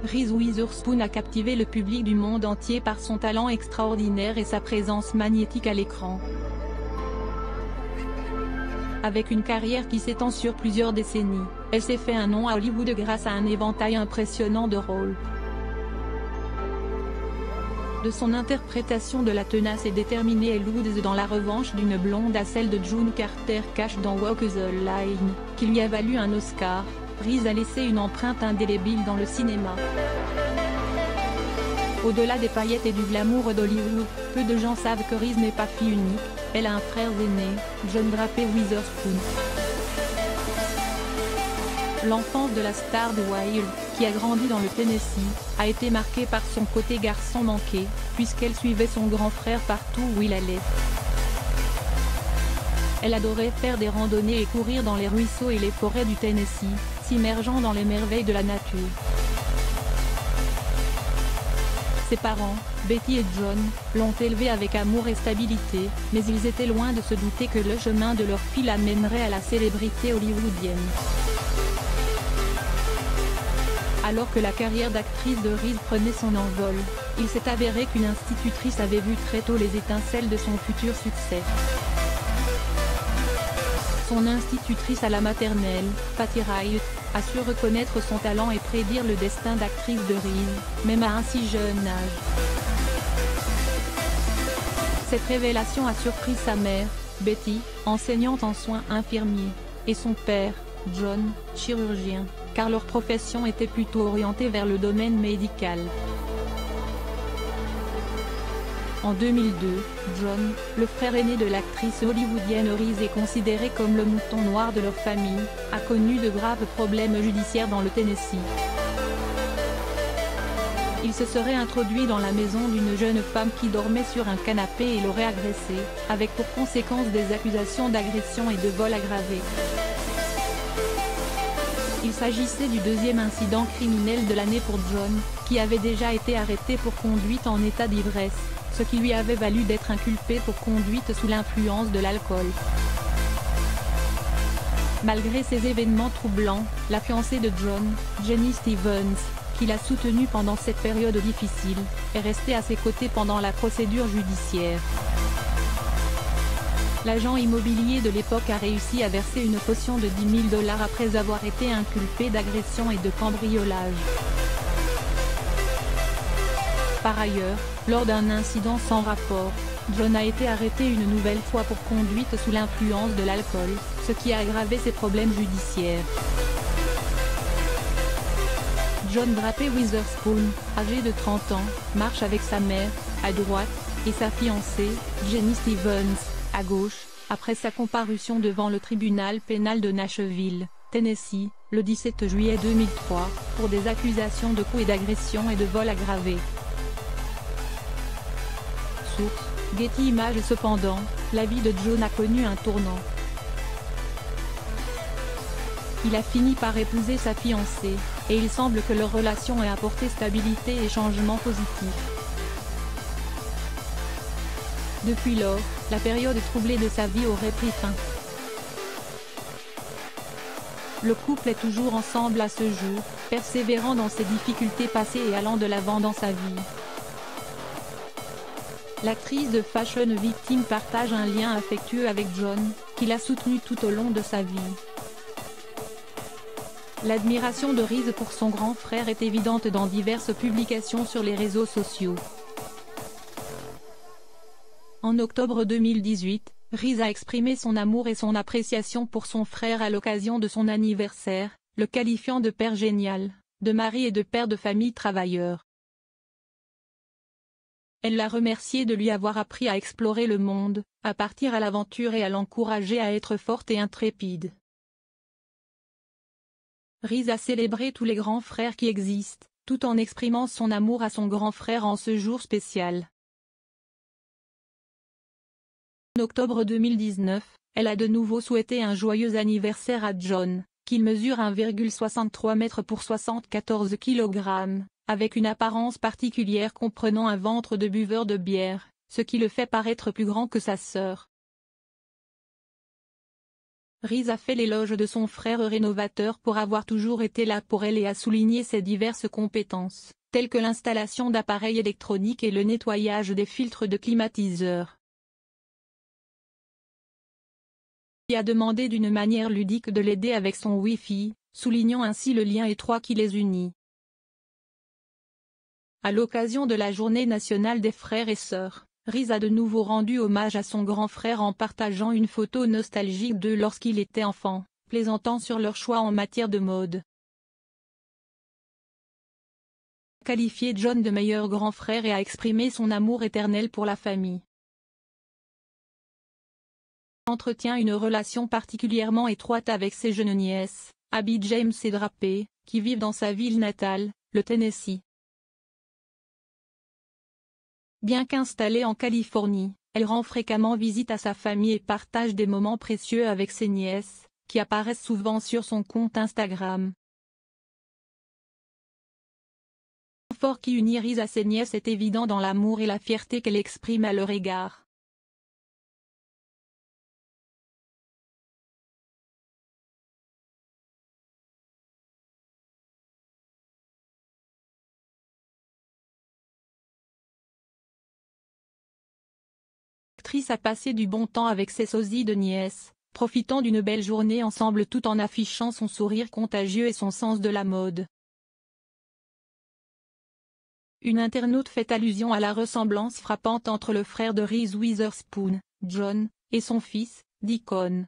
Reese Witherspoon a captivé le public du monde entier par son talent extraordinaire et sa présence magnétique à l'écran. Avec une carrière qui s'étend sur plusieurs décennies, elle s'est fait un nom à Hollywood grâce à un éventail impressionnant de rôles. De son interprétation de la tenace et déterminée Elle Woods dans La revanche d'une blonde à celle de June Carter Cash dans Walk the Line, qui lui a valu un Oscar, Reese a laissé une empreinte indélébile dans le cinéma. Au-delà des paillettes et du glamour d'Hollywood, peu de gens savent que Reese n'est pas fille unique, elle a un frère aîné, John Draper Witherspoon. L'enfance de la star de Wild, qui a grandi dans le Tennessee, a été marquée par son côté garçon manqué, puisqu'elle suivait son grand frère partout où il allait. Elle adorait faire des randonnées et courir dans les ruisseaux et les forêts du Tennessee, s'immergeant dans les merveilles de la nature. Ses parents, Betty et John, l'ont élevée avec amour et stabilité, mais ils étaient loin de se douter que le chemin de leur fille l'amènerait à la célébrité hollywoodienne. Alors que la carrière d'actrice de Reese prenait son envol, il s'est avéré qu'une institutrice avait vu très tôt les étincelles de son futur succès. Son institutrice à la maternelle, Patty Wright, a su reconnaître son talent et prédire le destin d'actrice de Reese, même à un si jeune âge. Cette révélation a surpris sa mère, Betty, enseignante en soins infirmiers, et son père, John, chirurgien, car leur profession était plutôt orientée vers le domaine médical. En 2002, John, le frère aîné de l'actrice hollywoodienne Reese et considéré comme le mouton noir de leur famille, a connu de graves problèmes judiciaires dans le Tennessee. Il se serait introduit dans la maison d'une jeune femme qui dormait sur un canapé et l'aurait agressée, avec pour conséquence des accusations d'agression et de vol aggravé. Il s'agissait du deuxième incident criminel de l'année pour John, qui avait déjà été arrêté pour conduite en état d'ivresse, ce qui lui avait valu d'être inculpé pour conduite sous l'influence de l'alcool. Malgré ces événements troublants, la fiancée de John, Jenny Stevens, qui l'a soutenu pendant cette période difficile, est restée à ses côtés pendant la procédure judiciaire. L'agent immobilier de l'époque a réussi à verser une caution de $10 000 après avoir été inculpé d'agression et de cambriolage. Par ailleurs, lors d'un incident sans rapport, John a été arrêté une nouvelle fois pour conduite sous l'influence de l'alcool, ce qui a aggravé ses problèmes judiciaires. John Draper Witherspoon, âgé de 30 ans, marche avec sa mère, à droite, et sa fiancée, Jenny Stevens, à gauche, après sa comparution devant le tribunal pénal de Nashville, Tennessee, le 17 juillet 2003, pour des accusations de coups et d'agression et de vol aggravé. Source: Getty Images. Cependant, la vie de John a connu un tournant. Il a fini par épouser sa fiancée, et il semble que leur relation ait apporté stabilité et changements positifs. Depuis lors, la période troublée de sa vie aurait pris fin. Le couple est toujours ensemble à ce jour, persévérant dans ses difficultés passées et allant de l'avant dans sa vie. L'actrice de Fashion Victim partage un lien affectueux avec John, qui l'a soutenu tout au long de sa vie. L'admiration de Reese pour son grand frère est évidente dans diverses publications sur les réseaux sociaux. En octobre 2018, Reese a exprimé son amour et son appréciation pour son frère à l'occasion de son anniversaire, le qualifiant de père génial, de mari et de père de famille travailleur. Elle l'a remercié de lui avoir appris à explorer le monde, à partir à l'aventure et à l'encourager à être forte et intrépide. Reese a célébré tous les grands frères qui existent, tout en exprimant son amour à son grand frère en ce jour spécial. En octobre 2019, elle a de nouveau souhaité un joyeux anniversaire à John, qui mesure 1,63 m pour 74 kg, avec une apparence particulière comprenant un ventre de buveur de bière, ce qui le fait paraître plus grand que sa sœur. Reese a fait l'éloge de son frère rénovateur pour avoir toujours été là pour elle et a souligné ses diverses compétences, telles que l'installation d'appareils électroniques et le nettoyage des filtres de climatiseur. Il a demandé d'une manière ludique de l'aider avec son Wi-Fi, soulignant ainsi le lien étroit qui les unit. À l'occasion de la Journée nationale des frères et sœurs, Reese a de nouveau rendu hommage à son grand frère en partageant une photo nostalgique d'eux lorsqu'il était enfant, plaisantant sur leur choix en matière de mode. Il a qualifié John de meilleur grand frère et a exprimé son amour éternel pour la famille. Il entretient une relation particulièrement étroite avec ses jeunes nièces, Abby James et Drapé, qui vivent dans sa ville natale, le Tennessee. Bien qu'installée en Californie, elle rend fréquemment visite à sa famille et partage des moments précieux avec ses nièces, qui apparaissent souvent sur son compte Instagram. Le fort qui unit Reese à ses nièces est évident dans l'amour et la fierté qu'elle exprime à leur égard. L'actrice a passé du bon temps avec ses sosies de nièces, profitant d'une belle journée ensemble tout en affichant son sourire contagieux et son sens de la mode. Une internaute fait allusion à la ressemblance frappante entre le frère de Reese Witherspoon, John, et son fils, Deacon.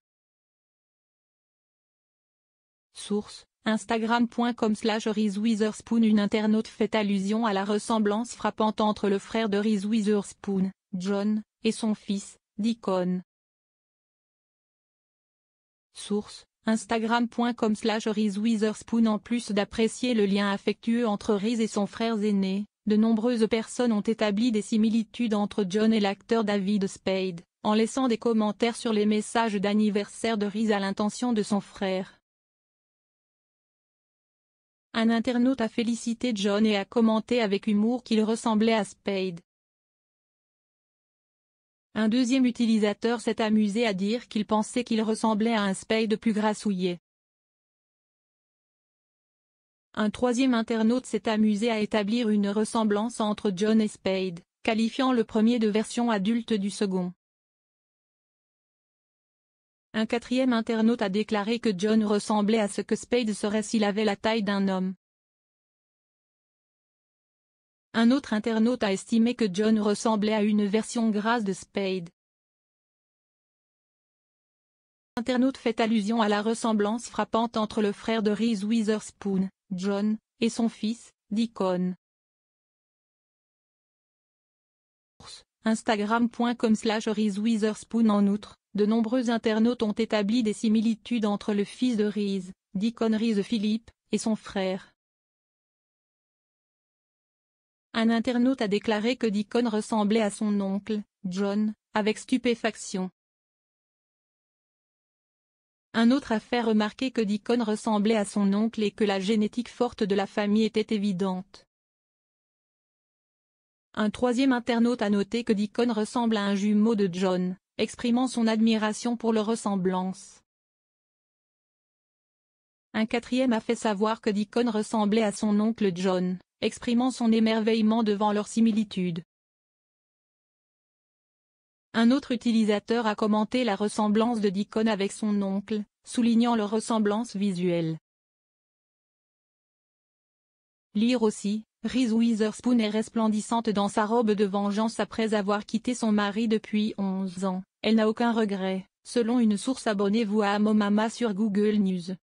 Source: Instagram.com/Reese Witherspoon. Une internaute fait allusion à la ressemblance frappante entre le frère de Reese Witherspoon, John, et son fils, Deacon. Source: Instagram.com/Reese Witherspoon. En plus d'apprécier le lien affectueux entre Reese et son frère aîné, de nombreuses personnes ont établi des similitudes entre John et l'acteur David Spade, en laissant des commentaires sur les messages d'anniversaire de Reese à l'intention de son frère. Un internaute a félicité John et a commenté avec humour qu'il ressemblait à Spade. Un deuxième utilisateur s'est amusé à dire qu'il pensait qu'il ressemblait à un Spade plus grassouillet. Un troisième internaute s'est amusé à établir une ressemblance entre John et Spade, qualifiant le premier de version adulte du second. Un quatrième internaute a déclaré que John ressemblait à ce que Spade serait s'il avait la taille d'un homme. Un autre internaute a estimé que John ressemblait à une version grasse de Spade. L'internaute fait allusion à la ressemblance frappante entre le frère de Reese Witherspoon, John, et son fils, Deacon. Instagram.com/Reese Witherspoon. En outre, de nombreux internautes ont établi des similitudes entre le fils de Reese, Deacon Reese Philip, et son frère. Un internaute a déclaré que Deacon ressemblait à son oncle, John, avec stupéfaction. Un autre a fait remarquer que Deacon ressemblait à son oncle et que la génétique forte de la famille était évidente. Un troisième internaute a noté que Deacon ressemble à un jumeau de John, exprimant son admiration pour leur ressemblance. Un quatrième a fait savoir que Deacon ressemblait à son oncle John, exprimant son émerveillement devant leur similitude. Un autre utilisateur a commenté la ressemblance de Deacon avec son oncle, soulignant leur ressemblance visuelle. Lire aussi, Reese Witherspoon est resplendissante dans sa robe de vengeance après avoir quitté son mari depuis 11 ans. Elle n'a aucun regret, selon une source. Abonnez-vous à Amomama sur Google News.